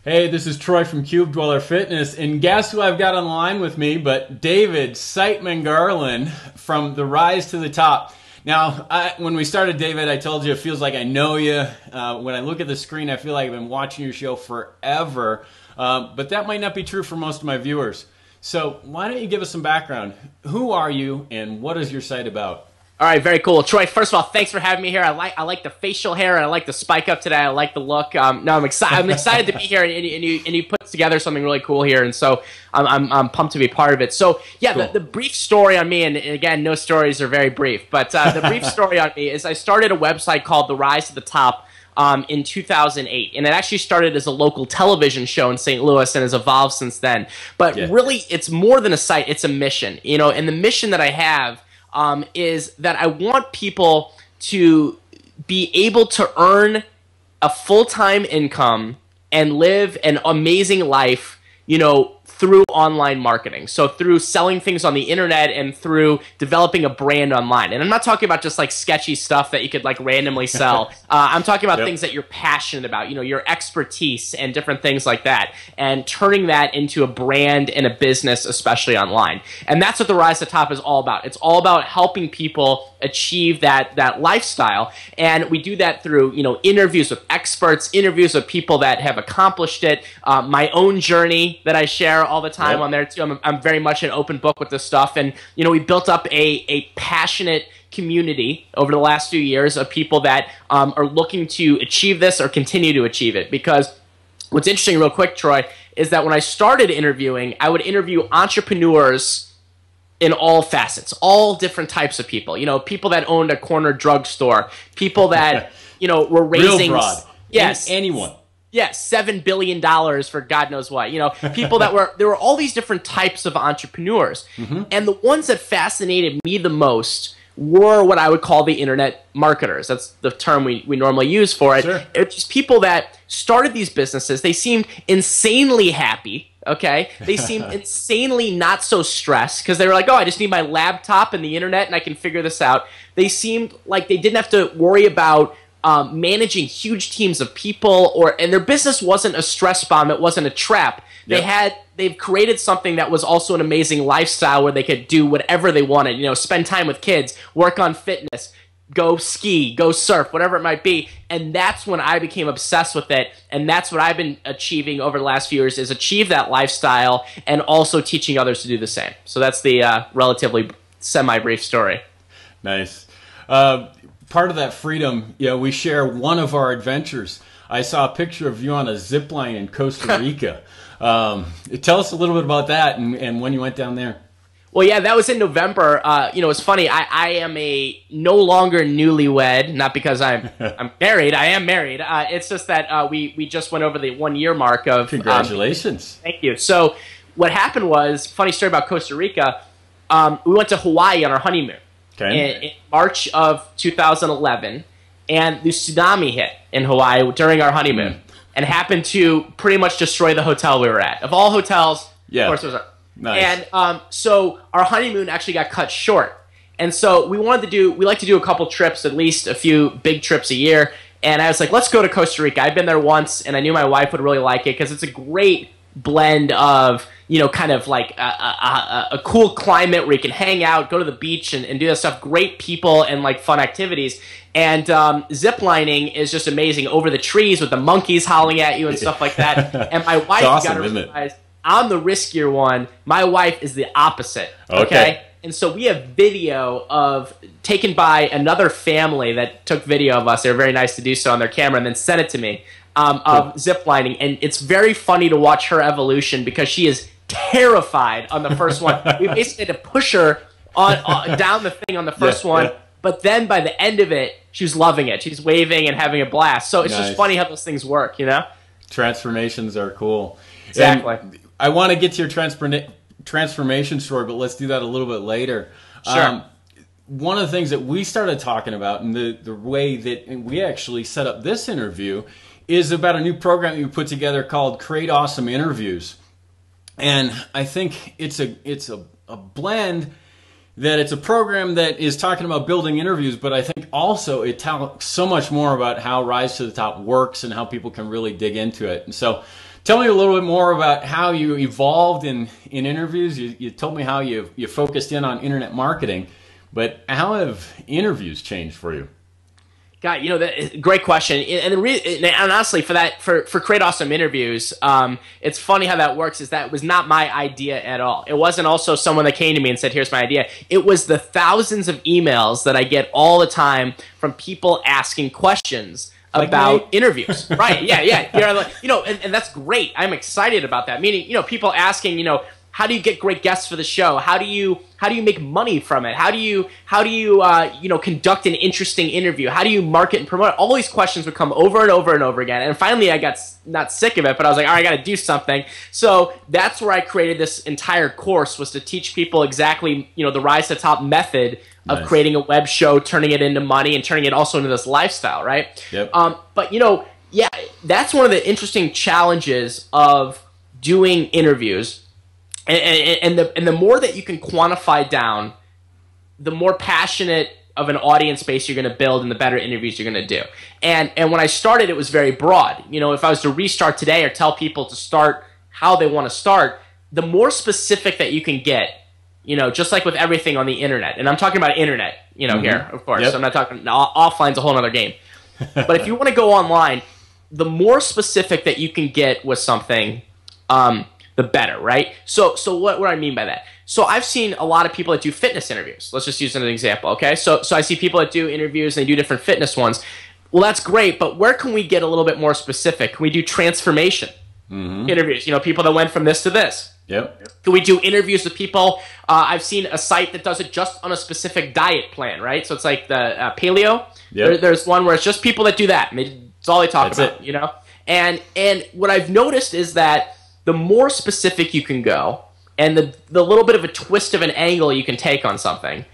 Hey, this is Troy from Cube Dweller Fitness, and guess who I've got on the line with me but David Siteman Garland from the Rise to the Top. Now, when we started, David, I told you it feels like I know you. When I look at the screen, I feel like I've been watching your show forever, but that might not be true for most of my viewers. So why don't you give us some background? Who are you, and what is your site about? All right, very cool. Troy, first of all, thanks for having me here. I like the facial hair, and I like the spike up today. I like the look. No, I'm excited. I'm excited to be here, and you put together something really cool here, and so I'm pumped to be part of it. So yeah, cool. The brief story on me, and again, no stories are very brief, but the brief story on me is I started a website called The Rise to the Top in 2008, and it actually started as a local television show in St. Louis and has evolved since then. But really, it's more than a site; it's a mission. You know, and the mission that I have is that I want people to be able to earn a full-time income and live an amazing life, you know, through online marketing. So through selling things on the internet and through developing a brand online. And I'm not talking about just like sketchy stuff that you could like randomly sell. I'm talking about things that you're passionate about, you know, your expertise and different things like that, and turning that into a brand and a business, especially online. And that's what the Rise to the Top is all about. It's all about helping people achieve that lifestyle. And we do that through, you know, interviews with experts, interviews with people that have accomplished it, my own journey that I share all the time on there too. I'm very much an open book with this stuff, and you know, we built up a passionate community over the last few years of people that are looking to achieve this or continue to achieve it. Because what's interesting, real quick, Troy, is that when I started interviewing, I would interview entrepreneurs in all facets, all different types of people. You know, people that owned a corner drugstore, people that you know were raising, real broad. Yes, anyone. Yeah, $7 billion for God knows what. You know, people that there were all these different types of entrepreneurs. And the ones that fascinated me the most were what I would call the internet marketers. That's the term we normally use for it. Sure. It's just people that started these businesses. They seemed insanely happy. Okay, they seemed insanely not so stressed because they were like, oh, I just need my laptop and the internet and I can figure this out. They seemed like they didn't have to worry about managing huge teams of people, and their business wasn't a stress bomb. It wasn't a trap. They've created something that was also an amazing lifestyle where they could do whatever they wanted. You know, spend time with kids, work on fitness, go ski, go surf, whatever it might be. And that's when I became obsessed with it. And that's what I've been achieving over the last few years, is achieve that lifestyle and also teaching others to do the same. So that's the relatively semi-brief story. Nice. Part of that freedom, you know, we share one of our adventures. I saw a picture of you on a zip line in Costa Rica. Tell us a little bit about that and when you went down there. Well, yeah, that was in November. You know, it's funny. I am no longer newlywed, not because I'm married. I am married. It's just that we just went over the 1-year mark of. Congratulations. Thank you. So what happened was, funny story about Costa Rica. We went to Hawaii on our honeymoon. In March of 2011, and the tsunami hit in Hawaii during our honeymoon and happened to pretty much destroy the hotel we were at. Of all hotels, of course it was nice. And so our honeymoon actually got cut short. And so we like to do a couple trips, at least a few big trips a year. And I was like, let's go to Costa Rica. I've been there once, and I knew my wife would really like it because it's a great blend of, you know, kind of like a cool climate where you can hang out, go to the beach and do that stuff, great people and like fun activities. And ziplining is just amazing over the trees with the monkeys howling at you and stuff like that. And my wife, awesome, got to realize, I'm the riskier one. My wife is the opposite. Okay? And so we have video taken by another family that took video of us. They were very nice to do so on their camera and then sent it to me. Of ziplining, and it's very funny to watch her evolution because she is terrified on the first one. We basically had to push her down the thing on the first one, but then by the end of it, she was loving it. She's waving and having a blast. So it's just funny how those things work, you know? Transformations are cool. Exactly. And I want to get to your transformation story, but let's do that a little bit later. Sure. One of the things that we started talking about, and the way that we actually set up this interview, is about a new program that you put together called Create Awesome Interviews. And I think it's a blend that it's a program that is talking about building interviews, but I think also it talks so much more about how Rise to the Top works and how people can really dig into it. And so Tell me a little bit more about how you evolved in interviews. You told me how you focused in on internet marketing, but how have interviews changed for you? God, great question. And honestly, for Create Awesome Interviews, it's funny how that works. Is that was not my idea at all. It wasn't also someone that came to me and said, "Here's my idea." It was the thousands of emails that I get all the time from people asking questions about interviews. Right? Yeah. And that's great. I'm excited about that. Meaning, people asking, how do you get great guests for the show? How do you make money from it? How do you conduct an interesting interview? How do you market and promote it? All these questions would come over and over and over again. And finally, I got not sick of it, but I was like, all right, I got to do something. So that's where I created this entire course, was to teach people exactly, the Rise to Top method of creating a web show, turning it into money, and turning it also into this lifestyle, right? Yep. But that's one of the interesting challenges of doing interviews. And the more that you can quantify down, the more passionate of an audience base you're going to build, and the better interviews you're going to do. And when I started, it was very broad. If I was to restart today or tell people to start how they want to start, the more specific that you can get, just like with everything on the internet. And I'm talking about internet, here, of course. Yep. I'm not talking offline's a whole other game. But if you want to go online, the more specific that you can get with something, the better, right? So what do I mean by that? So I've seen a lot of people that do fitness interviews. Let's just use an example, okay? So I see people that do interviews, and they do different fitness ones. Well, that's great, but where can we get a little bit more specific? Can we do transformation interviews? People that went from this to this. Yep. Can we do interviews with people? I've seen a site that does it just on a specific diet plan, right? So it's like the paleo. Yep. There's one where it's just people that do that. It's all they talk about, And what I've noticed is that the more specific you can go, and the little bit of a twist of an angle you can take on something,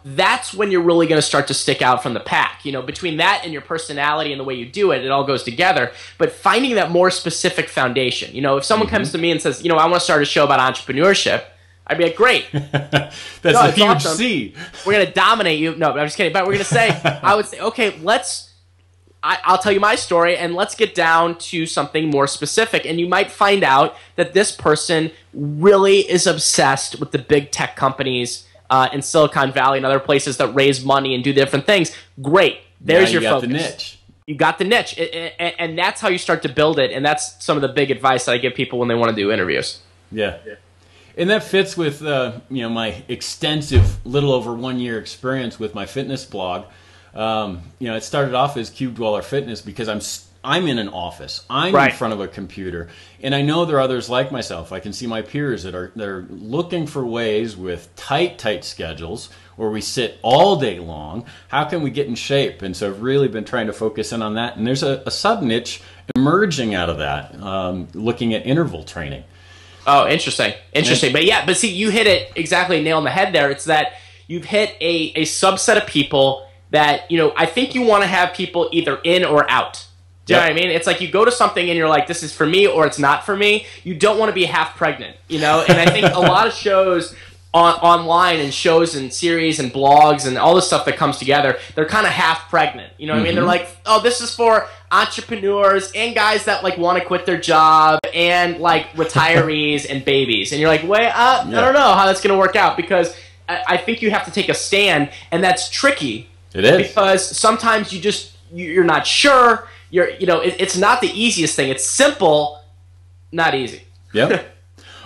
that's when you're really going to start to stick out from the pack. Between that and your personality and the way you do it, it all goes together. But finding that more specific foundation. If someone comes to me and says, I want to start a show about entrepreneurship, I'd be like, great. That's a huge awesome. C. We're going to dominate you. No, I'm just kidding. But we're going to say, I would say, okay, I'll tell you my story, and let's get down to something more specific. And you might find out that this person really is obsessed with the big tech companies in Silicon Valley and other places that raise money and do different things. Great. There's your focus. You got the niche. You got the niche. And that's how you start to build it. And that's some of the big advice that I give people when they want to do interviews. Yeah. And that fits with my extensive, little over 1 year experience with my fitness blog. It started off as Cube Dweller Fitness because I'm in an office. I'm in front of a computer, and I know there are others like myself. I can see my peers they're looking for ways with tight schedules where we sit all day long. How can we get in shape? And so I've really been trying to focus in on that. And there's a sub niche emerging out of that, looking at interval training. Oh, interesting. But see, you hit it exactly nail on the head there. It's that you've hit a subset of people that, I think you want to have people either in or out. Do you know what I mean? It's like you go to something and you're like, this is for me or it's not for me. You don't want to be half pregnant, And I think a lot of shows online and shows and series and blogs and all this stuff that comes together, they're kind of half pregnant. You know what I mean? They're like, oh, this is for entrepreneurs and guys that want to quit their job and retirees and babies. And you're like, wait, I don't know how that's going to work out, because I think you have to take a stand, and that's tricky. It is, because sometimes you're not sure. It's not the easiest thing. It's simple, not easy. Yep.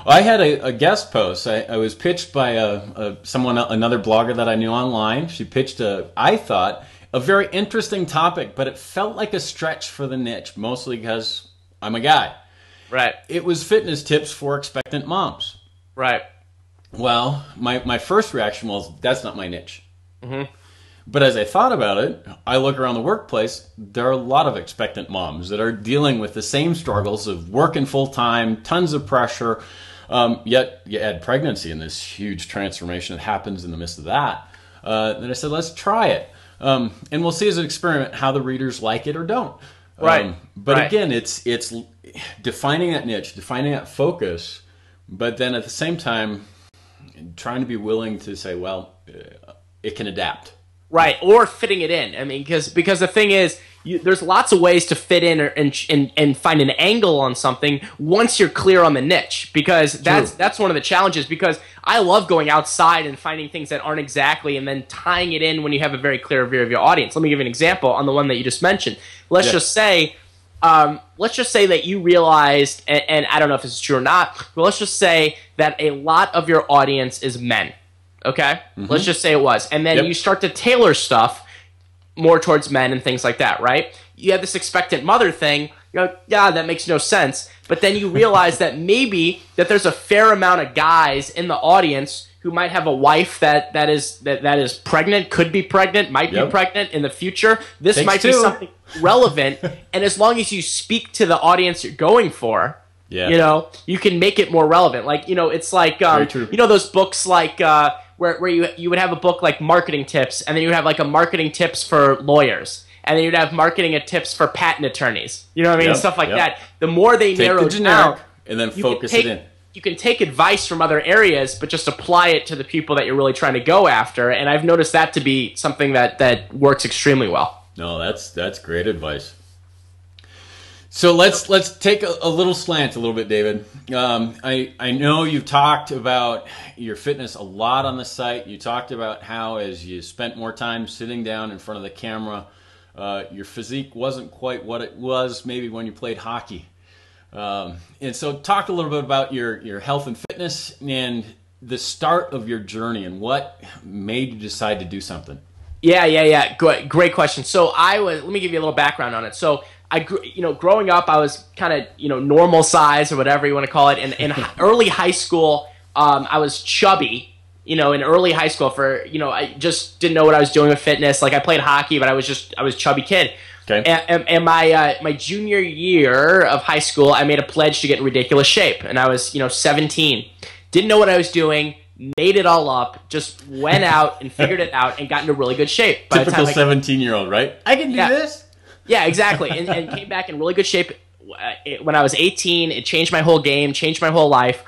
I had a guest post. I was pitched by another blogger that I knew online. She pitched I thought, a very interesting topic, but it felt like a stretch for the niche, mostly because I'm a guy. Right. It was fitness tips for expectant moms. Right. Well, my first reaction was, that's not my niche. But as I thought about it, I look around the workplace, there are a lot of expectant moms that are dealing with the same struggles of working full-time, tons of pressure, yet you add pregnancy and this huge transformation that happens in the midst of that. Then I said, let's try it. And we'll see as an experiment how the readers like it or don't. But again, it's defining that niche, defining that focus, but then at the same time, trying to be willing to say, well, it can adapt. Right, or fitting it in. I mean, because the thing is, there's lots of ways to fit in and find an angle on something once you're clear on the niche, because that's one of the challenges, because I love going outside and finding things that aren't exactly and then tying it in when you have a very clear view of your audience. Let me give you an example on the one that you just mentioned. Let's just say that you realized, and I don't know if this is true or not, but let's just say that a lot of your audience is men. Okay? Let's just say it was. And then you start to tailor stuff more towards men and things like that, right? You have this expectant mother thing. You go, yeah, that makes no sense. But then you realize that maybe that there's a fair amount of guys in the audience who might have a wife that is pregnant, could be pregnant, might be pregnant in the future. This might be something relevant. And as long as you speak to the audience you're going for, you know, you can make it more relevant. Like, you know, it's like, you know, those books like where you would have a book like marketing tips, and then you would have like a marketing tips for lawyers, and then you'd have marketing tips for patent attorneys. You know what I mean? And stuff like that. The more they narrow down, and then focus it in. You can take advice from other areas, but just apply it to the people that you're really trying to go after. And I've noticed that to be something that works extremely well. No, that's great advice. So let's take a little slant a little bit, David. I know you've talked about your fitness a lot on the site. You talked about how as you spent more time sitting down in front of the camera, your physique wasn't quite what it was maybe when you played hockey. And so talk a little bit about your health and fitness and the start of your journey and what made you decide to do something. Yeah. Great question. So let me give you a little background on it. So growing up, I was kind of, normal size or whatever you want to call it. And in early high school, I was chubby, in early high school I just didn't know what I was doing with fitness. Like I played hockey, but I was a chubby kid. Okay. And my junior year of high school, I made a pledge to get in ridiculous shape. And I was, 17. Didn't know what I was doing. Made it all up. Just went out and figured it out and got into really good shape. Typical 17-year-old, right? I can do this. Yeah, exactly. And came back in really good shape when I was 18. It changed my whole game, changed my whole life.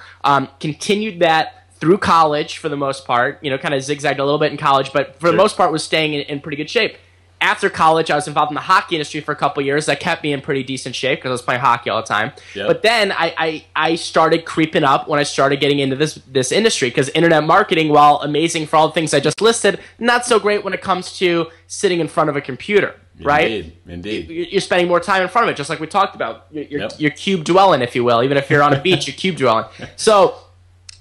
Continued that through college for the most part. Kind of zigzagged a little bit in college, but for the most part was staying in pretty good shape. After college, I was involved in the hockey industry for a couple years. That kept me in pretty decent shape because I was playing hockey all the time. Yep. But then I started creeping up when I started getting into this industry, because internet marketing, while amazing for all the things I just listed, not so great when it comes to sitting in front of a computer, right? Indeed. You're spending more time in front of it, just like we talked about. You're cube dwelling, if you will. Even if you're on a beach, you're cube dwelling. So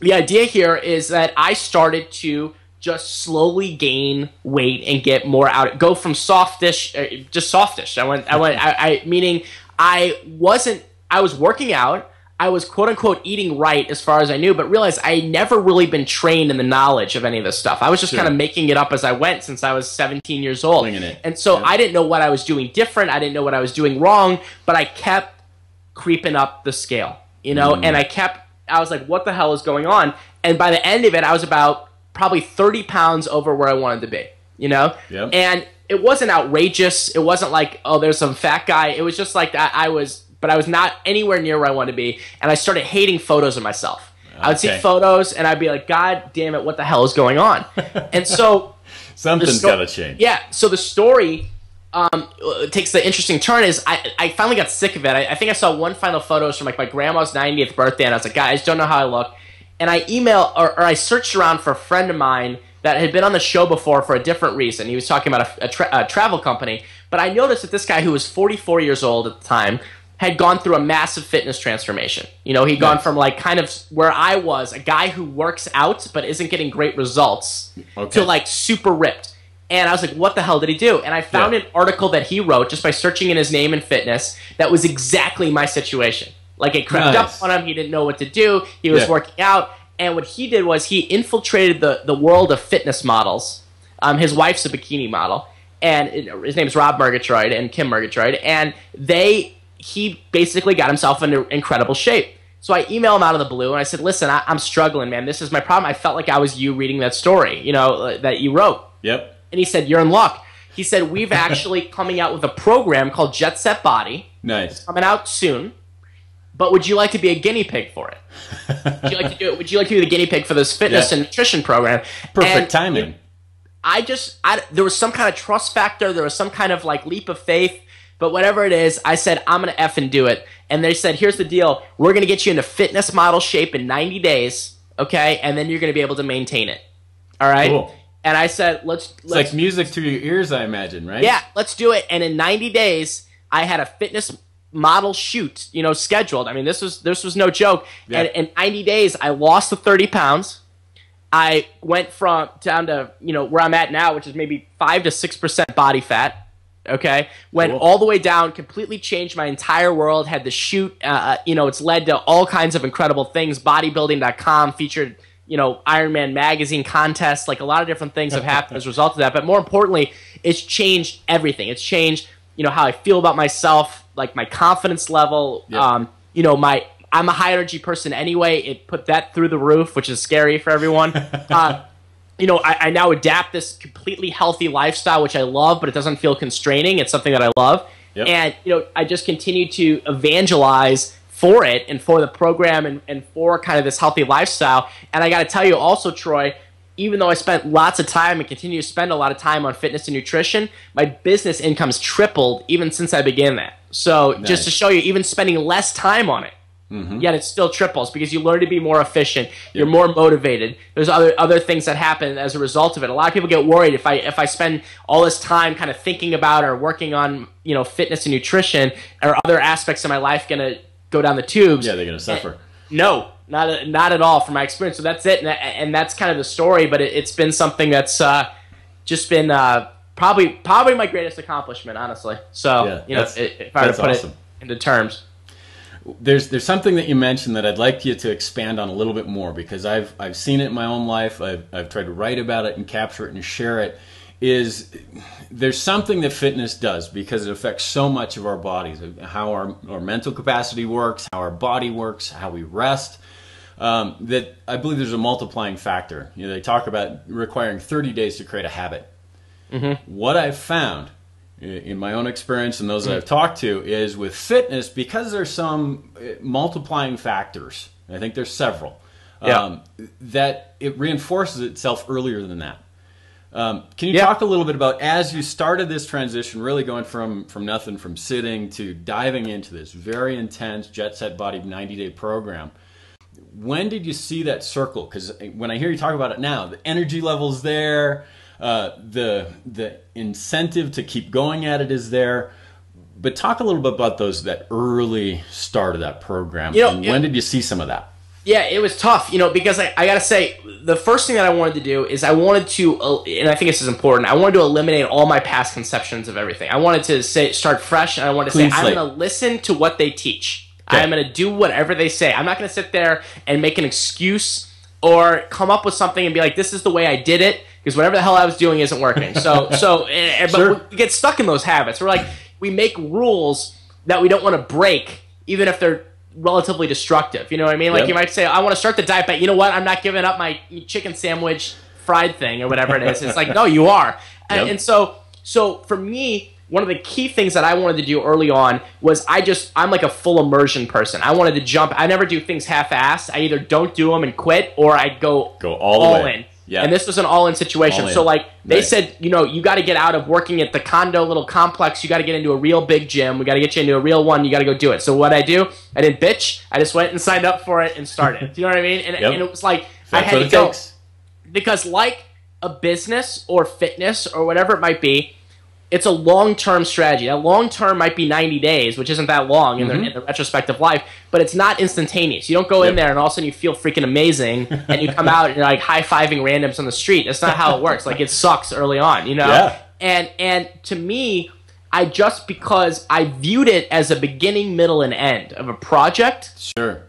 the idea here is that I started to just slowly gain weight and get more out. Go from softish, just softish. Meaning I was working out. I was quote unquote eating right as far as I knew, but realized I had never really been trained in the knowledge of any of this stuff. I was just kind of making it up as I went since I was 17 years old. And so I didn't know what I was doing different. I didn't know what I was doing wrong, but I kept creeping up the scale, and I was like, what the hell is going on? And by the end of it, I was about probably 30 pounds over where I wanted to be, And it wasn't outrageous. It wasn't like, oh, there's some fat guy. It was just like I was not anywhere near where I wanted to be. And I started hating photos of myself. I would see photos and I'd be like, God damn it, what the hell is going on? And so something's got to change. Yeah. So the story takes the interesting turn is I finally got sick of it. I think I saw one final photos from like my grandma's 90th birthday, and I was like, guys, don't know how I look. And I I searched around for a friend of mine that had been on the show before for a different reason. He was talking about a travel company. But I noticed that this guy, who was 44 years old at the time, had gone through a massive fitness transformation. He'd gone from like kind of where I was, a guy who works out but isn't getting great results, to like super ripped. And I was like, what the hell did he do? And I found an article that he wrote just by searching in his name in fitness that was exactly my situation. Like it crept up on him. He didn't know what to do. He was working out. And what he did was he infiltrated the world of fitness models. His wife's a bikini model. And his name's Rob Murgatroyd and Kim Murgatroyd. And he basically got himself into incredible shape. So I emailed him out of the blue and I said, listen, I'm struggling, man. This is my problem. I felt like I was you reading that story, that you wrote. Yep. And he said, you're in luck. He said, we've actually coming out with a program called Jet Set Body. Nice. It's coming out soon. But would you like to be a guinea pig for it? Would you like to do it? Would you like to be the guinea pig for this fitness and nutrition program? Perfect timing. There was some kind of trust factor. There was some kind of like leap of faith But whatever it is, I said, I'm going to effing do it. And they said, here's the deal. We're going to get you into fitness model shape in 90 days, okay? And then you're going to be able to maintain it. All right? Cool. And I said, let's It's like music to your ears, I imagine, right? Yeah, let's do it. And in 90 days, I had a fitness model shoot, scheduled. I mean, this was no joke. Yeah. And in 90 days, I lost the 30 pounds. I went down to, where I'm at now, which is maybe 5 to 6% body fat. Okay, went all the way down, completely changed my entire world. Had the shoot, it's led to all kinds of incredible things. Bodybuilding.com featured, Ironman magazine contests, like a lot of different things have happened as a result of that. But more importantly, it's changed everything. It's changed, how I feel about myself, like my confidence level. Yep. I'm a high energy person anyway. It put that through the roof, which is scary for everyone. I now adapt this completely healthy lifestyle, which I love, but it doesn't feel constraining. It's something that I love. Yep. And, I just continue to evangelize for it and for the program and for kind of this healthy lifestyle. And I got to tell you also, Troy, even though I spent lots of time and continue to spend a lot of time on fitness and nutrition, my business income's tripled even since I began that. So nice. Just to show you, even spending less time on it, yet it still triples because you learn to be more efficient. You're more motivated. There's other things that happen as a result of it. A lot of people get worried if I spend all this time kind of thinking about or working on fitness and nutrition, or other aspects of my life going to go down the tubes. Yeah, they're going to suffer. No, not at all from my experience. So that's it, and that's kind of the story. But it's been something that's just been probably my greatest accomplishment, honestly. So if I were to put it into terms. There's something that you mentioned that I'd like you to expand on a little bit more, because I've seen it in my own life. I've tried to write about it and capture it and share it. There's something that fitness does, because it affects so much of our bodies, how our mental capacity works, how our body works, how we rest, that I believe there's a multiplying factor. They talk about requiring 30 days to create a habit. What I've found in my own experience and those that I've talked to is with fitness, because there's some multiplying factors, I think there's several, that it reinforces itself earlier than that. Can you talk a little bit about, as you started this transition, really going from nothing, from sitting to diving into this very intense Jet Set Body 90-day program, when did you see that circle? Because when I hear you talk about it now, the energy level's there, the incentive to keep going at it is there. But talk a little bit about that early start of that program. When did you see some of that? Yeah, it was tough, because I got to say, the first thing that I wanted to do is I wanted to, and I think this is important, I wanted to eliminate all my past conceptions of everything. I wanted to start fresh, and I wanted to say, I'm going to listen to what they teach. Okay. I'm going to do whatever they say. I'm not going to sit there and make an excuse or come up with something and be like, this is the way I did it, because whatever the hell I was doing isn't working. But we get stuck in those habits. We make rules that we don't want to break, even if they're relatively destructive. You know what I mean? Like, you might say, I want to start the diet, but you know what? I'm not giving up my chicken sandwich fried thing or whatever it is. It's like, no, you are. And so for me, one of the key things that I wanted to do early on was I'm like a full immersion person. I wanted to jump. I never do things half-assed. I either don't do them and quit, or I go all in. Yeah. And this was an all-in situation. So they said, you got to get out of working at the condo little complex. You got to get into a real big gym. We got to get you into a real one. You got to go do it. So what I didn't bitch. I just went and signed up for it and started. Do you know what I mean? And it was like, I had to go. Because like a business or fitness or whatever it might be, it's a long-term strategy. That long-term might be 90 days, which isn't that long in the retrospect of life, but it's not instantaneous. You don't go in there and all of a sudden you feel freaking amazing and you come out and you're like high-fiving randoms on the street. That's not how it works. Like, it sucks early on, Yeah. And to me, because I viewed it as a beginning, middle, and end of a project. Sure.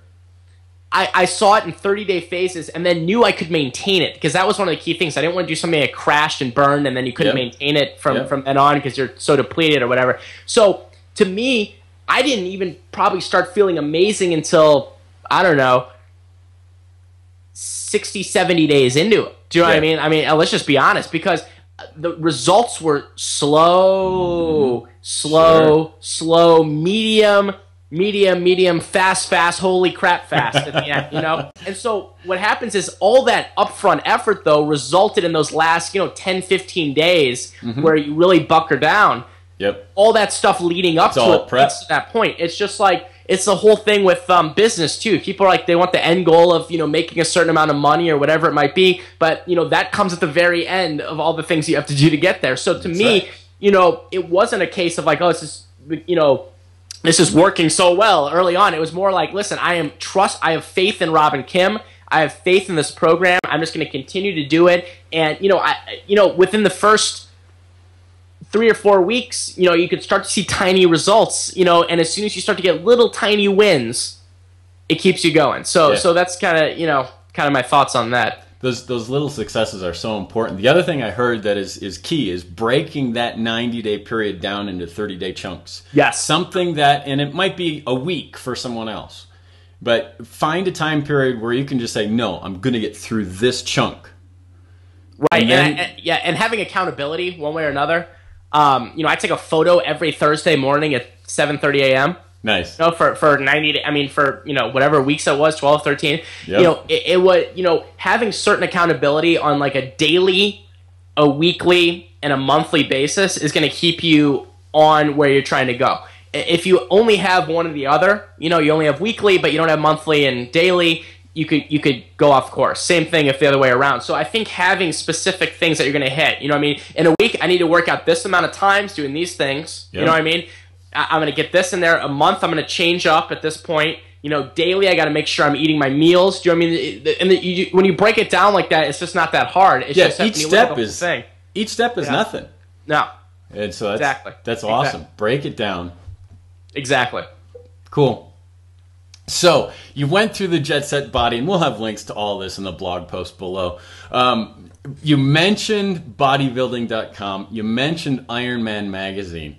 I saw it in 30-day phases and then knew I could maintain it, because that was one of the key things. I didn't want to do something that crashed and burned and then you couldn't maintain it from then on because you're so depleted or whatever. So to me, I didn't even probably start feeling amazing until, I don't know, 60, 70 days into it. Do you know what I mean? I mean, let's just be honest, because the results were slow, medium, fast, holy crap fast at the end, And so what happens is all that upfront effort, though, resulted in those last, 10, 15 days where you really bucker down. Yep. All that stuff leading up to it gets to that point. It's just like, it's the whole thing with business too. People are like, they want the end goal of, you know, making a certain amount of money or whatever it might be, but, you know, that comes at the very end of all the things you have to do to get there. So to me, you know, it wasn't a case of like, oh, this is, you know, this is working so well early on. It was more like, listen, I have faith in Rob and Kim. I have faith in this program. I'm just going to continue to do it. And, you know, within the first 3 or 4 weeks, you know, you could start to see tiny results, you know, and as soon as you start to get little tiny wins, it keeps you going. So that's kind of, you know, kind of my thoughts on that. Those little successes are so important. The other thing I heard that is key is breaking that 90-day period down into 30-day chunks. Yes. Something that, and it might be a week for someone else, but find a time period where you can just say, no, I'm going to get through this chunk. Right. And having accountability one way or another. You know, I take a photo every Thursday morning at 7:30 a.m. Nice. You know, for 90 days, I mean, for, you know, whatever weeks it was, 12, 13. Yep. You know, it was, you know, having certain accountability on like a daily, a weekly, and a monthly basis is going to keep you on where you're trying to go. If you only have one or the other, you know, you only have weekly, but you don't have monthly and daily, you could go off course. Same thing if the other way around. So I think having specific things that you're going to hit, you know what I mean? In a week, I need to work out this amount of times doing these things. Yep. You know what I mean? I'm going to get this in there. A month, I'm going to change up at this point. You know, daily, I got to make sure I'm eating my meals. Do you know what I mean? And when you break it down like that, it's just not that hard. It's just each step is nothing. No. And so that's awesome. Exactly. Break it down. Exactly. Cool. So you went through the Jet Set Body, and we'll have links to all this in the blog post below. You mentioned bodybuilding.com. You mentioned Ironman magazine.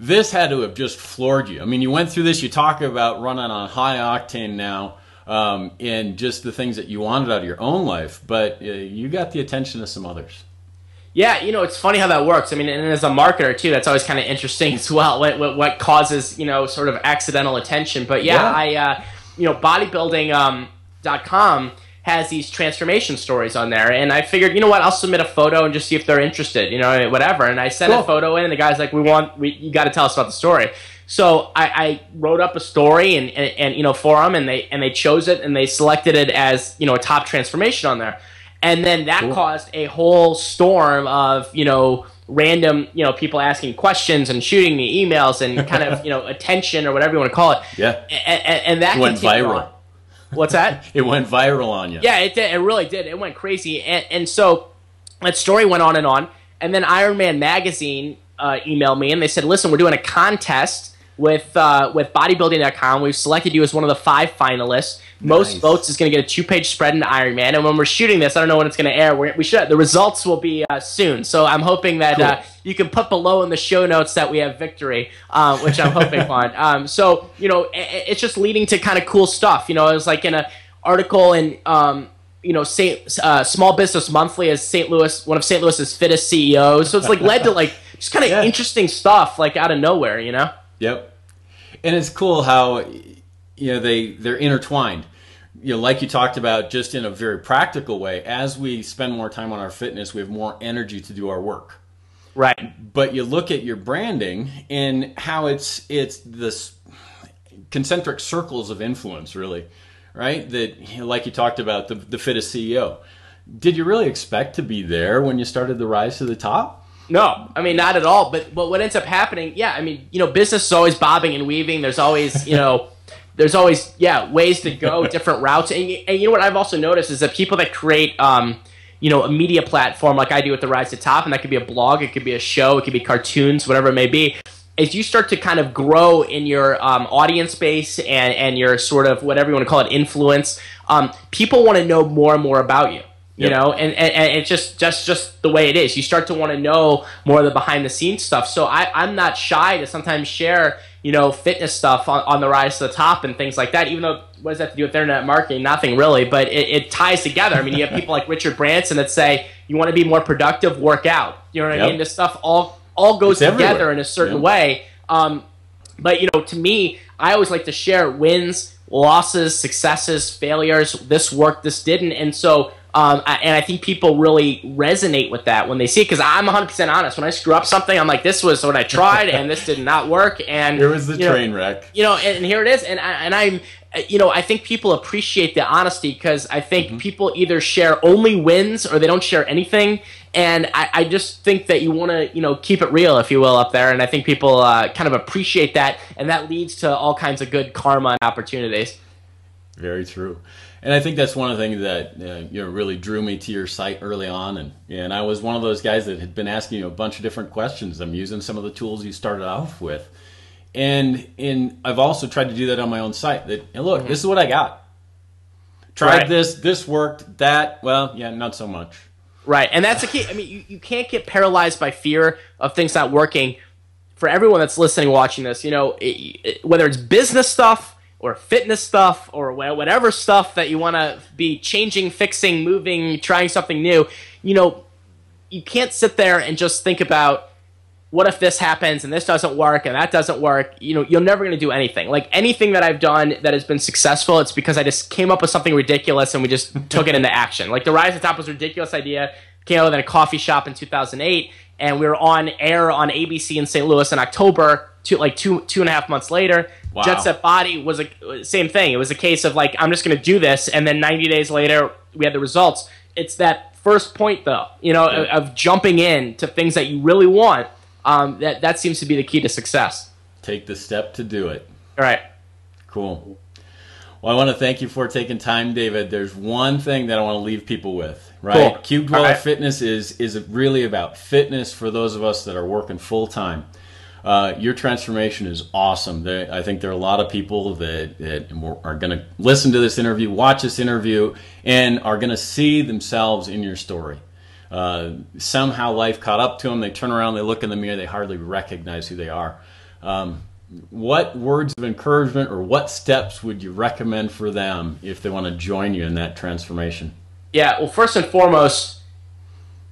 This had to have just floored you. I mean, you went through this. You talk about running on high octane now, and just the things that you wanted out of your own life, but you got the attention of some others. Yeah, you know, it's funny how that works. I mean, and as a marketer, too, that's always kind of interesting as well, what causes, you know, sort of accidental attention. But, yeah. You know, bodybuilding.com has these transformation stories on there, and I figured, you know what, I'll submit a photo and just see if they're interested, you know, whatever. And I sent a photo in, and the guy's like, you got to tell us about the story. So I wrote up a story and you know, for them, and they chose it, and they selected it as, you know, a top transformation on there. And then that caused a whole storm of, you know, random, you know, people asking questions and shooting me emails and kind of, you know, attention or whatever you want to call it. Yeah. And that went viral. On. What's that? It went viral on you. Yeah, it did. It really did. It went crazy. And so that story went on. And then Ironman Magazine emailed me, and they said, listen, we're doing a contest with bodybuilding.com. We've selected you as one of the 5 finalists. Most votes is going to get a 2-page spread into Ironman. And when we're shooting this, I don't know when it's going to air. The results will be soon. So I'm hoping that you can put below in the show notes that we have victory, which I'm hoping on. So, you know, it's just leading to kind of cool stuff. You know, it was like in an article in, you know, Small Business Monthly as one of St. Louis's fittest CEOs. So it's like led to like just kind of interesting stuff like out of nowhere, you know? Yep. And it's cool how, you know, they're intertwined. You know, like you talked about, just in a very practical way, as we spend more time on our fitness, we have more energy to do our work. Right. But you look at your branding and how it's this concentric circles of influence, really, right? That, you know, like you talked about, the fittest CEO. Did you really expect to be there when you started the rise to the top? No, I mean, not at all. But what ends up happening, yeah, I mean, you know, business is always bobbing and weaving. There's always, you know, ways to go, different routes. And you know what I've also noticed is that people that create, you know, a media platform like I do at the Rise to Top, and that could be a blog, it could be a show, it could be cartoons, whatever it may be, as you start to kind of grow in your audience base and your sort of, whatever you want to call it, influence, people want to know more and more about you. You know, and it's just the way it is. You start to want to know more of the behind the scenes stuff. So I'm not shy to sometimes share, you know, fitness stuff on the Rise to the Top and things like that, even though what does that have to do with internet marketing? Nothing really, but it ties together. I mean, you have people like Richard Branson that say, you want to be more productive, work out. You know what I mean? This stuff all goes together in a certain way. But, you know, to me, I always like to share wins, losses, successes, failures. This worked, this didn't. And so And I think people really resonate with that when they see it, because I'm 100% honest. When I screw up something, I'm like, this was what I tried, and this did not work. And here was the train wreck. And here it is. And I'm, I think people appreciate the honesty, because I think people either share only wins or they don't share anything. And I just think that you want to, keep it real, if you will, up there. And I think people kind of appreciate that, and that leads to all kinds of good karma and opportunities. Very true. And I think that's one of the things that really drew me to your site early on. And I was one of those guys that had been asking you a bunch of different questions. I'm using some of the tools you started off with. And I've also tried to do that on my own site. That, look, this is what I got. Tried this worked, that, well, yeah, not so much. Right, and that's the key. I mean, you can't get paralyzed by fear of things not working. For everyone that's listening, watching this, whether it's business stuff or fitness stuff or whatever stuff that you want to be changing, fixing, moving, trying something new, you can't sit there and just think about, what if this happens and this doesn't work and that doesn't work? You're never going to do anything. Like anything that I've done that has been successful, it's because I just came up with something ridiculous and we just took it into action. Like the Rise to the Top was a ridiculous idea. Came out in a coffee shop in 2008, and we were on air on ABC in St. Louis in October. Two and a half months later, wow. Jet Set Body was a same thing. It was a case of like, I'm just going to do this, and then 90 days later we had the results. It's that first point though, of jumping in to things that you really want. That seems to be the key to success. Take the step to do it. All right. Cool. Well, I want to thank you for taking time, David. There's one thing that I want to leave people with, right? Cool. Cube Dweller Fitness is really about fitness for those of us that are working full time. Your transformation is awesome. I think there are a lot of people that are going to listen to this interview, watch this interview, and are going to see themselves in your story. Somehow life caught up to them. They turn around, they look in the mirror, they hardly recognize who they are. What words of encouragement or what steps would you recommend for them if they want to join you in that transformation? Yeah, well, first and foremost,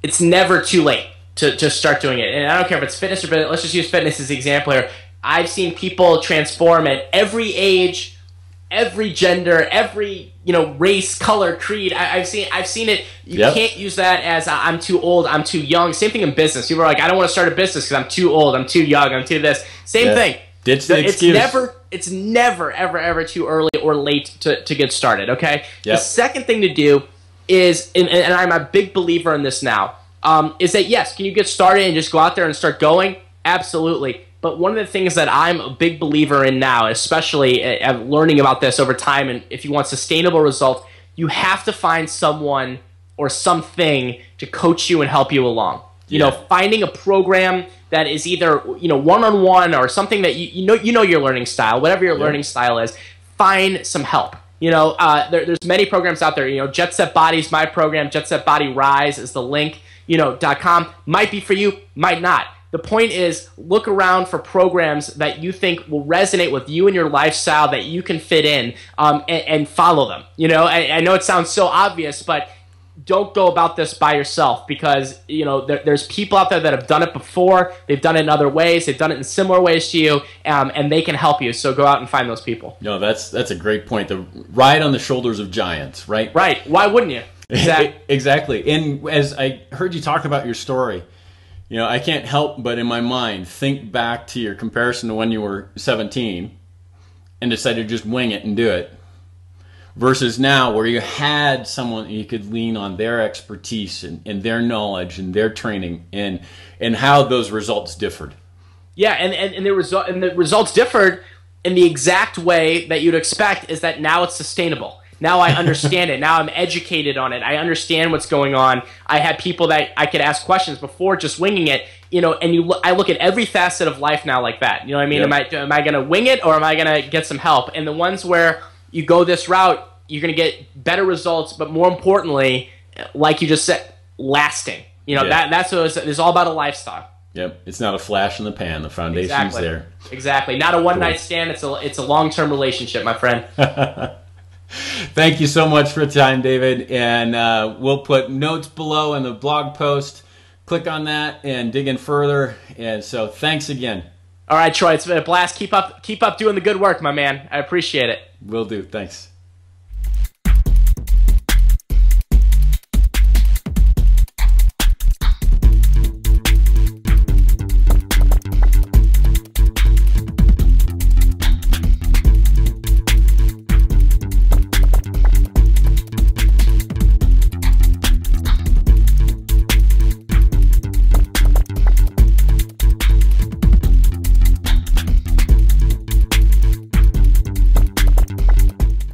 it's never too late to start doing it. And I don't care if it's fitness or business. Let's just use fitness as the example here. I've seen people transform at every age, every gender, every race, color, creed. I've seen it. You can't use that as I'm too old, I'm too young. Same thing in business. People are like, I don't want to start a business because I'm too old, I'm too young, I'm too this. Same thing. Ditch the excuse. It's never ever too early or late to get started. Okay. The second thing to do is, and I'm a big believer in this now, is that yes, can you get started and just go out there and start going? Absolutely. But one of the things that I'm a big believer in now, especially learning about this over time, and if you want sustainable results, you have to find someone or something to coach you and help you along. Finding a program that is either one-on-one or something that you know your learning style, whatever your learning style is. Find some help. There's many programs out there. Jet Set Body's my program. Jet Set Body Rise is the link. .com might be for you, might not. The point is, look around for programs that you think will resonate with you and your lifestyle, that you can fit in, and follow them. I know it sounds so obvious, but don't go about this by yourself, because there's people out there that have done it before. They've done it in other ways. They've done it in similar ways to you, and they can help you. So go out and find those people. No, that's a great point. The ride on the shoulders of giants, right? Right. Why wouldn't you? Exactly. And as I heard you talk about your story, I can't help but in my mind think back to your comparison to when you were 17 and decided to just wing it and do it, versus now where you had someone you could lean on their expertise and their knowledge and their training and how those results differed. Yeah, and the results differed in the exact way that you'd expect, is that now it's sustainable. Now I understand it. Now I'm educated on it. I understand what's going on. I had people that I could ask questions before just winging it. I look at every facet of life now like that. You know what I mean? Yep. Am I going to wing it, or am I going to get some help? And the ones where you go this route, you're going to get better results, but more importantly, like you just said, lasting. That's what it's all about, a lifestyle. Yep, it's not a flash in the pan. The foundation's there. Exactly. Not a one-night stand. It's a long-term relationship, my friend. Thank you so much for the time, David. And we'll put notes below in the blog post. Click on that and dig in further. And so thanks again. All right, Troy, it's been a blast. Keep up doing the good work, my man. I appreciate it. Will do. Thanks.